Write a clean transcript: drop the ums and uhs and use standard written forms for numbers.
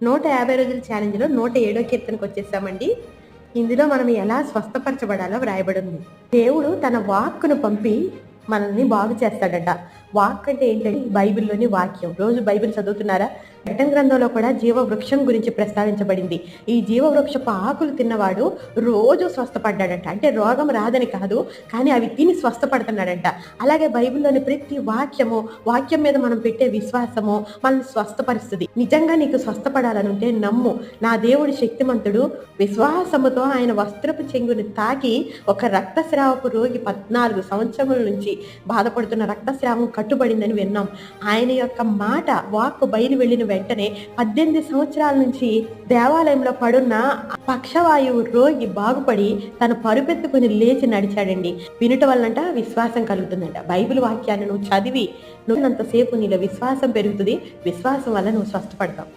150 రోజుల ఛాలెంజ్‌లో 107 కీర్తనకు వచ్చేసామండి. ఇందులో మనం ఎలా స్వస్థపరచబడాలో వ్రాయబడింది. దేవుడు తన వాక్కును పంపి మనల్ని బాగు చేస్తాడట. వాక్ అంటే ఏంటంటే బైబిల్‌లోని వాక్యం. రోజు బైబిల్ చదువుతున్నారా? ప్రకటన గ్రంథంలో కూడా జీవవృక్షం గురించి ప్రస్తావించబడింది. ఈ జీవవృక్షపు ఆకులు తిన్నవాడు రోజు స్వస్థపడ్డాడంట. అంటే రోగం రాదని కాదు, కానీ అవి తిని స్వస్థపడుతున్నాడంట. అలాగే బైబిల్‌లోని ప్రతి వాక్యం మీద మనం పెట్టే విశ్వాసము మనల్ని స్వస్థపరుస్తుంది. నిజంగా నీకు స్వస్థపడాలనుంటే నమ్ము. నా దేవుడు శక్తిమంతుడు. విశ్వాసముతో ఆయన వస్త్రపు చెంగుని తాకి ఒక రక్తస్రావపు రోగి 14 సంవత్సరముల నుంచి బాధపడుతున్న రక్తస్రావం కట్టుబడిందని విన్నాం. ఆయన యొక్క మాట వాక్కు బయలు వెళ్ళిన వెంటనే 18 సంవత్సరాల నుంచి దేవాలయంలో పడున్న పక్షవాయువు రోగి బాగుపడి తన పరుపెత్తుకుని లేచి నడిచాడండి. వినుట వల్లంట విశ్వాసం కలుగుతుందంట. బైబిల్ వాక్యాన్ని నువ్వు చదివి నువ్వున్నంతసేపు నీలో విశ్వాసం పెరుగుతుంది. విశ్వాసం వల్ల నువ్వు స్వస్థపడతావు.